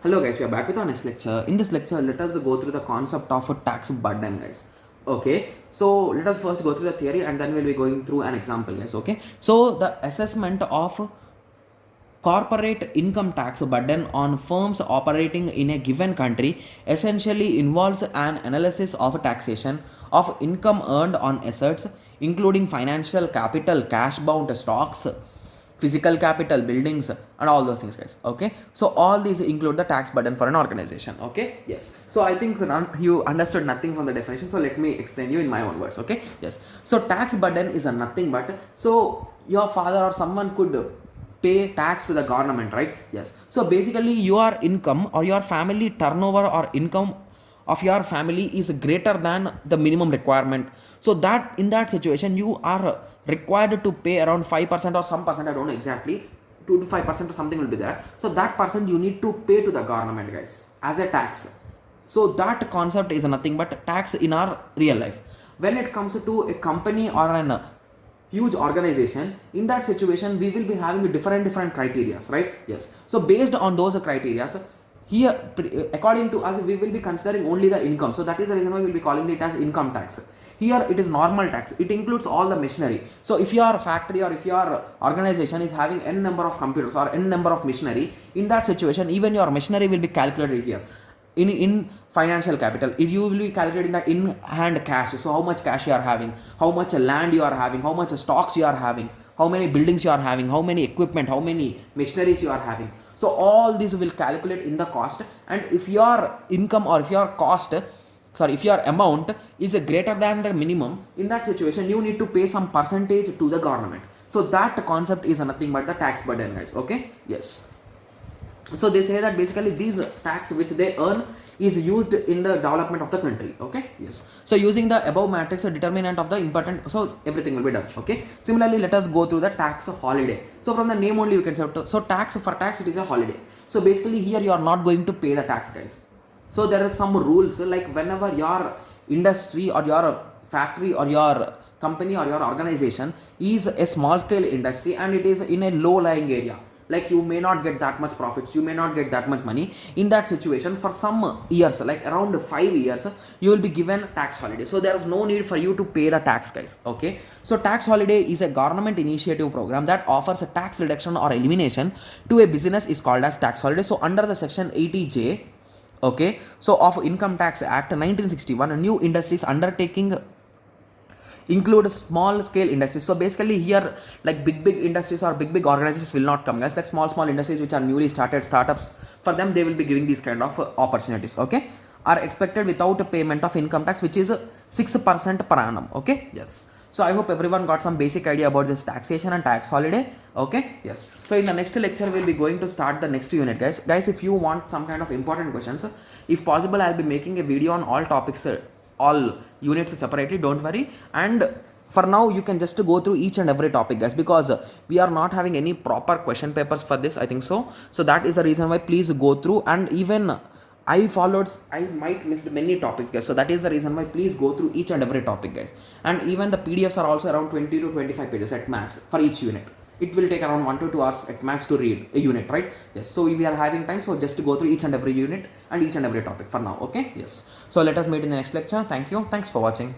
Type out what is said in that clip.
Hello guys, we are back with our next lecture. In this lecture, let us go through the concept of a tax burden, guys. Okay, so let us first go through the theory and then we'll be going through an example, guys. Okay, so the assessment of corporate income tax burden on firms operating in a given country essentially involves an analysis of taxation of income earned on assets, including financial capital, cash bound stocks, physical capital, buildings, and all those things, guys. Okay, so all these include the tax burden for an organization. Okay, yes. So I think you understood nothing from the definition, so let me explain you in my own words. Okay, yes. So tax burden is a nothing but, so your father or someone could pay tax to the government, right? Yes. So basically your income or your family turnover or income of your family is greater than the minimum requirement, so that in that situation you are required to pay around 5% or some percent, I don't know exactly, 2 to 5% or something will be there. So that percent you need to pay to the government, guys, as a tax. So that concept is nothing but tax in our real life. When it comes to a company or an huge organization, in that situation we will be having different criterias, right? Yes. So based on those criterias, here according to us we will be considering only the income, so that is the reason why we will be calling it as income tax. Here it is normal tax, it includes all the machinery. So if your factory or if your organization is having n number of computers or n number of machinery, in that situation even your machinery will be calculated here in financial capital. You will be calculating the in hand cash, so how much cash you are having, how much land you are having, how much stocks you are having, how many buildings you are having, how many equipment, how many machineries you are having. So all these will calculate in the cost, and if your income or if your cost, sorry, if your amount is greater than the minimum, in that situation you need to pay some percentage to the government. So that concept is nothing but the tax burden, guys. Okay, yes. So they say that basically these tax which they earn is used in the development of the country. Okay, yes. So using the above matrix, a determinant of the important, so everything will be done. Okay, similarly let us go through the tax holiday. So from the name only you can say, so tax, for tax it is a holiday. So basically here you are not going to pay the tax, guys. So there are some rules, like whenever your industry or your factory or your company or your organization is a small scale industry and it is in a low lying area, like you may not get that much profits, you may not get that much money, in that situation for some years, like around 5 years, you will be given tax holiday. So there is no need for you to pay the tax, guys. Okay, so tax holiday is a government initiative program that offers a tax reduction or elimination to a business, is called as tax holiday. So under the section 80J, okay, so of Income Tax Act 1961, new industries undertaking include small scale industries. So basically here, like big industries or big organizations will not come, guys. Like small industries which are newly started startups, for them they will be giving these kind of opportunities. Okay, are expected without a payment of income tax, which is 6% per annum. Okay, yes. So I hope everyone got some basic idea about this taxation and tax holiday. Okay, yes. So in the next lecture we'll be going to start the next unit, guys. If you want some kind of important questions, if possible I'll be making a video on all topics, all units separately, don't worry. And for now you can just go through each and every topic, guys, because we are not having any proper question papers for this, I think so. So that is the reason why please go through, and even I might missed many topics, guys. So that is the reason why please go through each and every topic, guys. And even the PDFs are also around 20 to 25 pages at max for each unit. It will take around 1 to 2 hours at max to read a unit, right? Yes. So we are having time, so just to go through each and every unit and each and every topic for now. Okay, yes. So let us meet in the next lecture. Thank you. Thanks for watching.